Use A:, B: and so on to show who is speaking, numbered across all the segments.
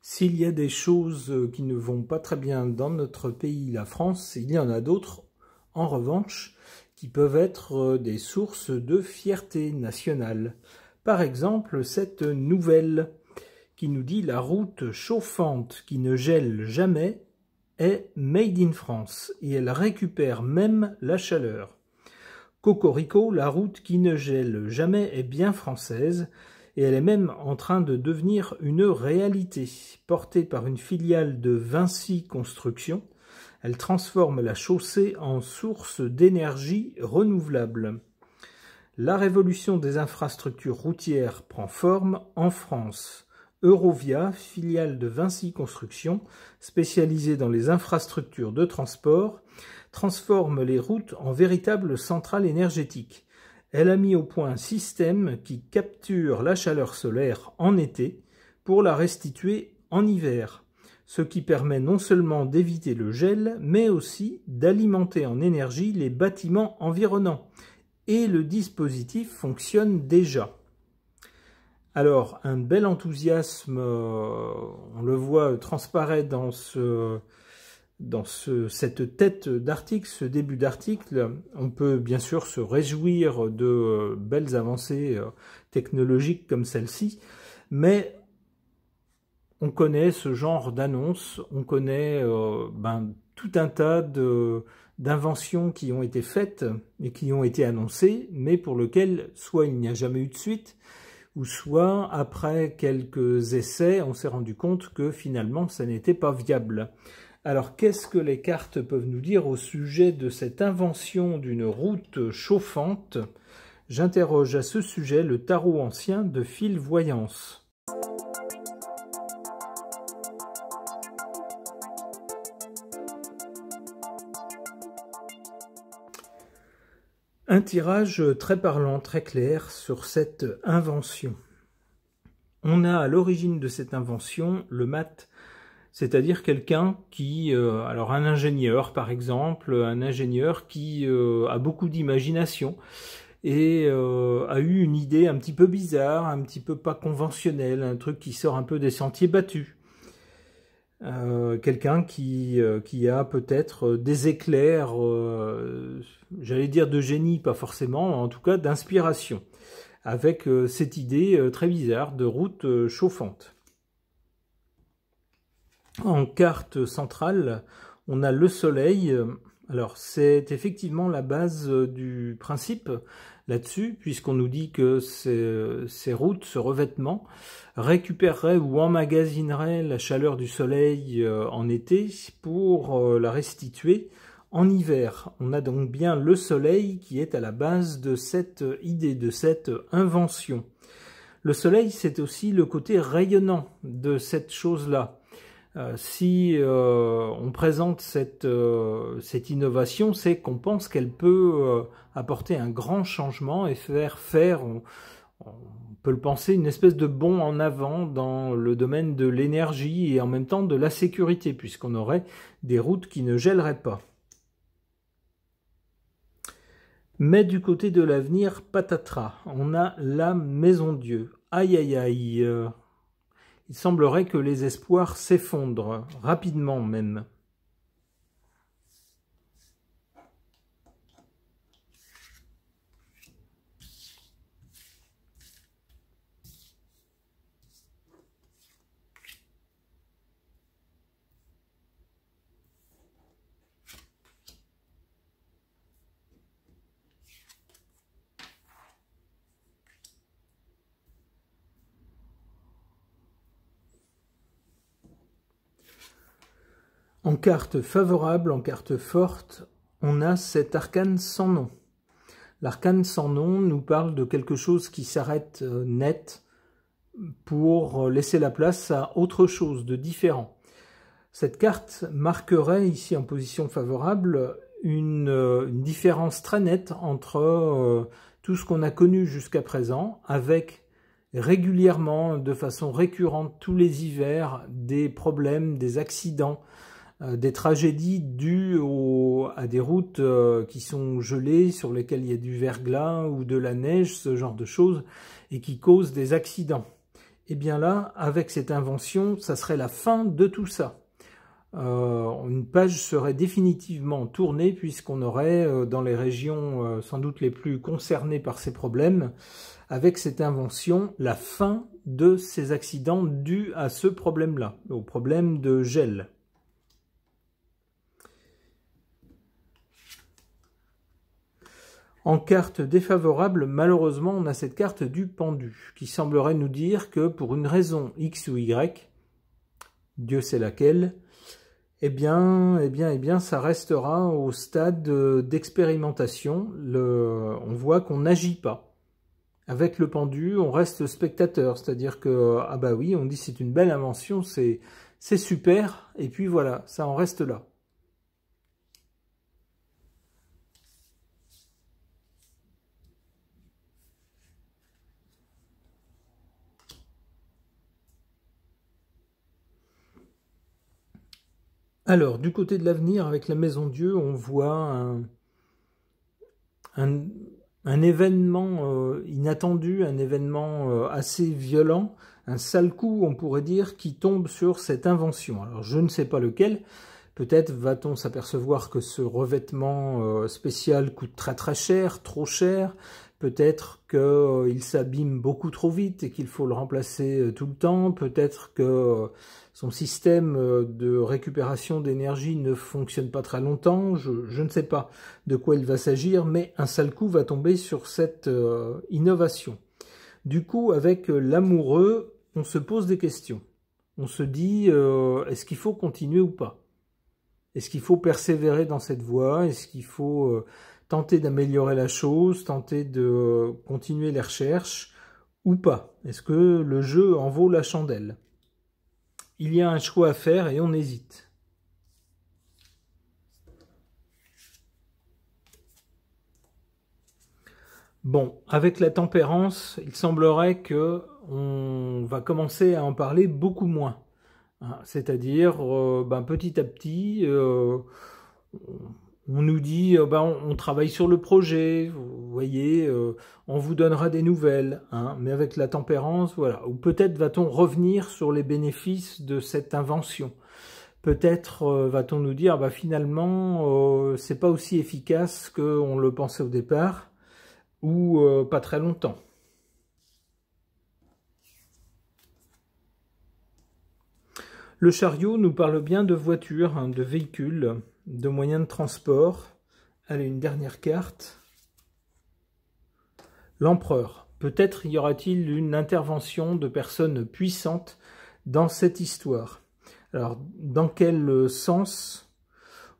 A: S'il y a des choses qui ne vont pas très bien dans notre pays, la France, il y en a d'autres, en revanche, qui peuvent être des sources de fierté nationale. Par exemple, cette nouvelle qui nous dit « La route chauffante qui ne gèle jamais est made in France et elle récupère même la chaleur. Cocorico, la route qui ne gèle jamais est bien française et elle est même en train de devenir une réalité. Portée par une filiale de Vinci Construction, elle transforme la chaussée en source d'énergie renouvelable. La révolution des infrastructures routières prend forme en France. Eurovia, filiale de Vinci Construction, spécialisée dans les infrastructures de transport, transforme les routes en véritables centrales énergétiques. Elle a mis au point un système qui capture la chaleur solaire en été pour la restituer en hiver, ce qui permet non seulement d'éviter le gel, mais aussi d'alimenter en énergie les bâtiments environnants. Et le dispositif fonctionne déjà. Alors, un bel enthousiasme, on le voit transparaît dans cette tête d'article, ce début d'article. On peut bien sûr se réjouir de belles avancées technologiques comme celle-ci, mais on connaît ce genre d'annonces, on connaît tout un tas d'inventions qui ont été faites et qui ont été annoncées, mais pour lesquelles soit il n'y a jamais eu de suite, ou soit après quelques essais, on s'est rendu compte que finalement ça n'était pas viable. Alors qu'est-ce que les cartes peuvent nous dire au sujet de cette invention d'une route chauffante? J'interroge à ce sujet le tarot ancien de Fil Voyance. Un tirage très parlant, très clair sur cette invention. On a à l'origine de cette invention le mat, c'est-à-dire quelqu'un qui, alors un ingénieur par exemple, un ingénieur qui a beaucoup d'imagination et a eu une idée un petit peu bizarre, un petit peu pas conventionnelle, un truc qui sort un peu des sentiers battus. Quelqu'un qui a peut-être des éclairs, j'allais dire de génie, pas forcément, en tout cas d'inspiration, avec cette idée très bizarre de route chauffante. En carte centrale, on a le soleil. Alors c'est effectivement la base du principe là-dessus, puisqu'on nous dit que ces routes, ce revêtement, récupéreraient ou emmagasineraient la chaleur du soleil en été pour la restituer en hiver. On a donc bien le soleil qui est à la base de cette idée, de cette invention. Le soleil, c'est aussi le côté rayonnant de cette chose-là. Si on présente cette innovation, c'est qu'on pense qu'elle peut apporter un grand changement et faire, on peut le penser, une espèce de bond en avant dans le domaine de l'énergie et en même temps de la sécurité, puisqu'on aurait des routes qui ne gèleraient pas. Mais du côté de l'avenir, patatras, on a la Maison Dieu. Aïe aïe aïe. Il semblerait que les espoirs s'effondrent, rapidement même. En carte favorable, en carte forte, on a cet arcane sans nom. L'arcane sans nom nous parle de quelque chose qui s'arrête net pour laisser la place à autre chose de différent. Cette carte marquerait ici en position favorable une différence très nette entre tout ce qu'on a connu jusqu'à présent, avec régulièrement, de façon récurrente, tous les hivers, des problèmes, des accidents, des tragédies dues à des routes qui sont gelées, sur lesquelles il y a du verglas ou de la neige, ce genre de choses, et qui causent des accidents. Et bien là, avec cette invention, ça serait la fin de tout ça. Une page serait définitivement tournée puisqu'on aurait, dans les régions sans doute les plus concernées par ces problèmes, avec cette invention, la fin de ces accidents dus à ce problème-là, au problème de gel. En carte défavorable, malheureusement, on a cette carte du pendu, qui semblerait nous dire que pour une raison X ou Y, Dieu sait laquelle, eh bien, ça restera au stade d'expérimentation. On voit qu'on n'agit pas. Avec le pendu, on reste spectateur, c'est-à-dire que, ah bah oui, on dit c'est une belle invention, c'est super, et puis voilà, ça en reste là. Alors, du côté de l'avenir, avec la Maison Dieu, on voit un événement inattendu, un événement assez violent, un sale coup, on pourrait dire, qui tombe sur cette invention. Alors, je ne sais pas lequel. Peut-être va-t-on s'apercevoir que ce revêtement spécial coûte très très cher, trop cher. Peut-être qu'il s'abîme beaucoup trop vite et qu'il faut le remplacer tout le temps. Peut-être que son système de récupération d'énergie ne fonctionne pas très longtemps. Je ne sais pas de quoi il va s'agir, mais un sale coup va tomber sur cette innovation. Du coup, avec l'amoureux, on se pose des questions. On se dit, est-ce qu'il faut continuer ou pas? Est-ce qu'il faut persévérer dans cette voie? Est-ce qu'il faut tenter d'améliorer la chose, tenter de continuer les recherches ou pas? Est-ce que le jeu en vaut la chandelle? Il y a un choix à faire et on hésite. Bon, avec la tempérance, il semblerait que on va commencer à en parler beaucoup moins. C'est-à-dire, petit à petit, on nous dit, on travaille sur le projet, vous voyez, on vous donnera des nouvelles, hein, mais avec la tempérance, voilà. Ou peut-être va-t-on revenir sur les bénéfices de cette invention. Peut-être va-t-on nous dire, finalement, c'est pas aussi efficace qu'on le pensait au départ, ou pas très longtemps. Le chariot nous parle bien de voitures, hein, de véhicules, de moyens de transport. Allez, une dernière carte. L'empereur. Peut-être y aura-t-il une intervention de personnes puissantes dans cette histoire. Alors, dans quel sens?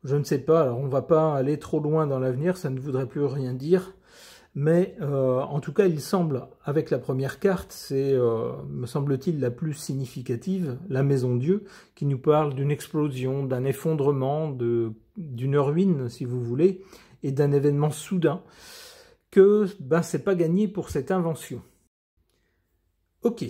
A: Je ne sais pas. Alors, on ne va pas aller trop loin dans l'avenir, ça ne voudrait plus rien dire. Mais en tout cas, il semble, avec la première carte, c'est, me semble-t-il, la plus significative, la Maison Dieu, qui nous parle d'une explosion, d'un effondrement, d'une ruine, si vous voulez, et d'un événement soudain, que c'est pas gagné pour cette invention. Ok.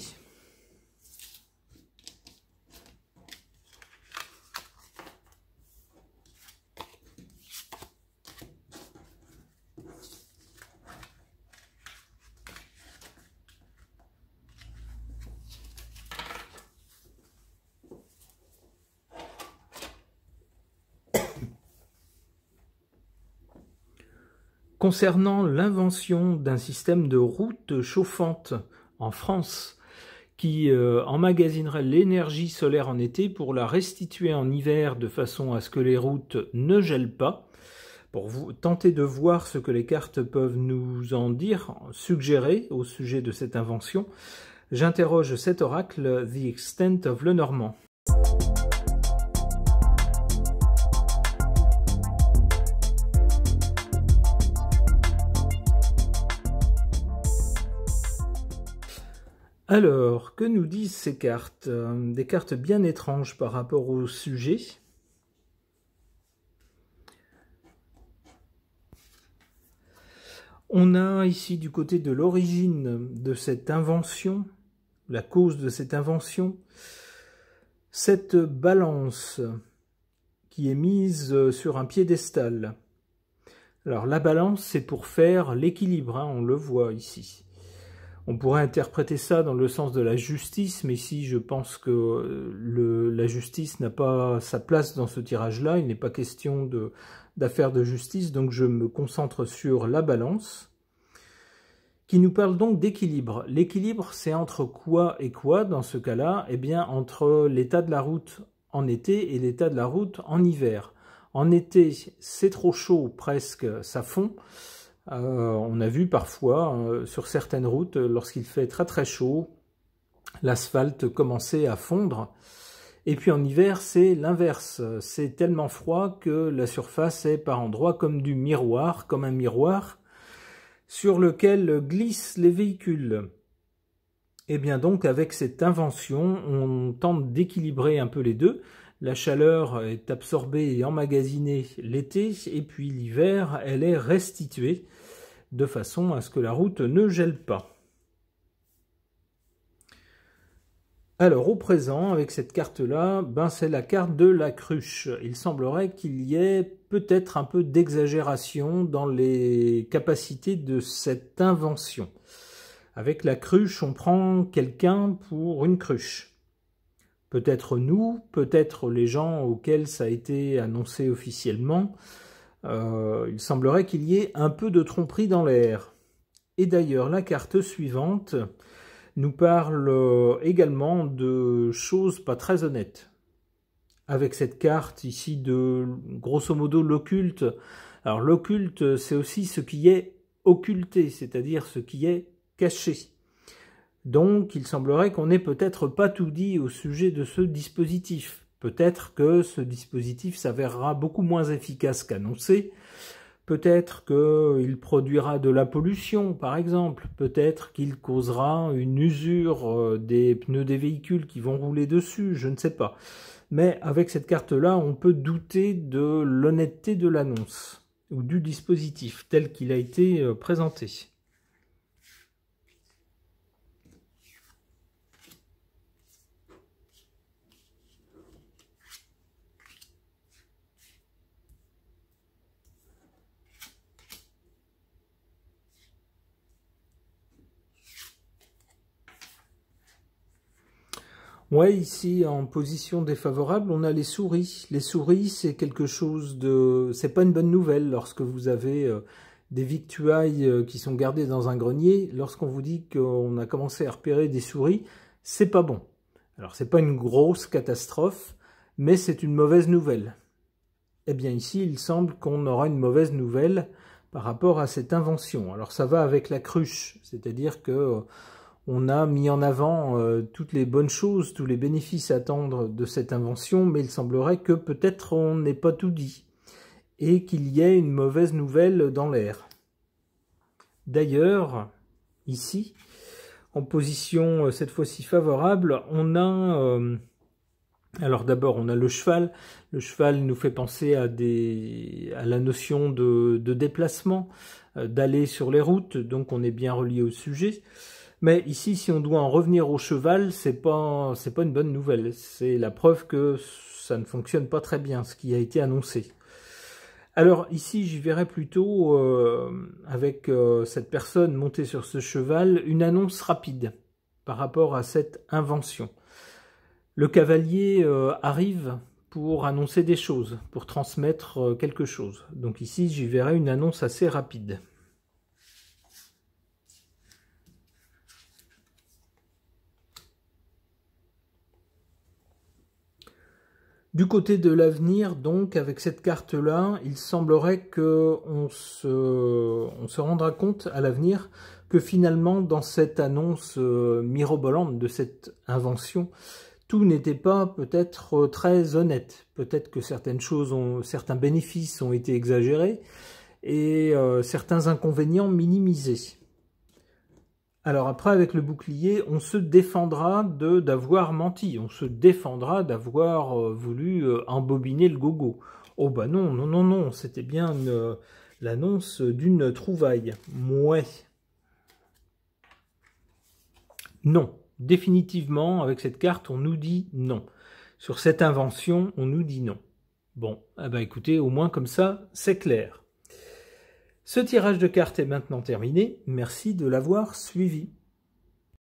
A: Concernant l'invention d'un système de route chauffante en France qui emmagasinerait l'énergie solaire en été pour la restituer en hiver de façon à ce que les routes ne gèlent pas, pour tenter de voir ce que les cartes peuvent nous en dire, suggérer au sujet de cette invention, j'interroge cet oracle, The Extent of Lenormand. Alors, que nous disent ces cartes? Des cartes bien étranges par rapport au sujet. On a ici du côté de l'origine de cette invention, la cause de cette invention, cette balance qui est mise sur un piédestal. Alors la balance, c'est pour faire l'équilibre, hein, on le voit ici. On pourrait interpréter ça dans le sens de la justice, mais ici je pense que la justice n'a pas sa place dans ce tirage-là. Il n'est pas question d'affaires de justice, donc je me concentre sur la balance, qui nous parle donc d'équilibre. L'équilibre, c'est entre quoi et quoi dans ce cas-là? Eh bien, entre l'état de la route en été et l'état de la route en hiver. En été, c'est trop chaud, presque, ça fond. On a vu parfois, sur certaines routes, lorsqu'il fait très très chaud, l'asphalte commençait à fondre. Et puis en hiver, c'est l'inverse. C'est tellement froid que la surface est par endroits comme du miroir, comme un miroir, sur lequel glissent les véhicules. Et bien donc, avec cette invention, on tente d'équilibrer un peu les deux. La chaleur est absorbée et emmagasinée l'été, et puis l'hiver, elle est restituée, de façon à ce que la route ne gèle pas. Alors au présent, avec cette carte-là, ben, c'est la carte de la cruche. Il semblerait qu'il y ait peut-être un peu d'exagération dans les capacités de cette invention. Avec la cruche, on prend quelqu'un pour une cruche. Peut-être nous, peut-être les gens auxquels ça a été annoncé officiellement. Il semblerait qu'il y ait un peu de tromperie dans l'air. Et d'ailleurs, la carte suivante nous parle également de choses pas très honnêtes. Avec cette carte ici de, grosso modo, l'occulte. Alors l'occulte, c'est aussi ce qui est occulté, c'est-à-dire ce qui est caché. Donc il semblerait qu'on n'ait peut-être pas tout dit au sujet de ce dispositif. Peut-être que ce dispositif s'avérera beaucoup moins efficace qu'annoncé. Peut-être qu'il produira de la pollution, par exemple. Peut-être qu'il causera une usure des pneus des véhicules qui vont rouler dessus, je ne sais pas. Mais avec cette carte-là, on peut douter de l'honnêteté de l'annonce ou du dispositif tel qu'il a été présenté. Ouais, ici, en position défavorable, on a les souris. Les souris, c'est quelque chose de... C'est pas une bonne nouvelle lorsque vous avez des victuailles qui sont gardées dans un grenier. Lorsqu'on vous dit qu'on a commencé à repérer des souris, c'est pas bon. Alors, c'est pas une grosse catastrophe, mais c'est une mauvaise nouvelle. Eh bien, ici, il semble qu'on aura une mauvaise nouvelle par rapport à cette invention. Alors, ça va avec la cruche, c'est-à-dire que... on a mis en avant toutes les bonnes choses, tous les bénéfices à attendre de cette invention, mais il semblerait que peut-être on n'ait pas tout dit et qu'il y ait une mauvaise nouvelle dans l'air. D'ailleurs, ici, en position cette fois-ci favorable, on a... alors d'abord, on a le cheval. Le cheval nous fait penser à la notion de déplacement, d'aller sur les routes, donc on est bien relié au sujet. Mais ici, si on doit en revenir au cheval, c'est pas une bonne nouvelle. C'est la preuve que ça ne fonctionne pas très bien, ce qui a été annoncé. Alors ici, j'y verrais plutôt, avec cette personne montée sur ce cheval, une annonce rapide par rapport à cette invention. Le cavalier arrive pour annoncer des choses, pour transmettre quelque chose. Donc ici, j'y verrais une annonce assez rapide. Du côté de l'avenir, donc, avec cette carte-là, il semblerait qu'on se rendra compte à l'avenir que finalement, dans cette annonce mirobolante de cette invention, tout n'était pas peut-être très honnête. Peut-être que certaines choses, certains bénéfices ont été exagérés et certains inconvénients minimisés. Alors après, avec le bouclier, on se défendra d'avoir menti, on se défendra d'avoir voulu embobiner le gogo. Oh bah non, non, non, non, c'était bien l'annonce d'une trouvaille. Mouais. Non, définitivement, avec cette carte, on nous dit non. Sur cette invention, on nous dit non. Bon, eh ben écoutez, au moins comme ça, c'est clair. Ce tirage de cartes est maintenant terminé. Merci de l'avoir suivi.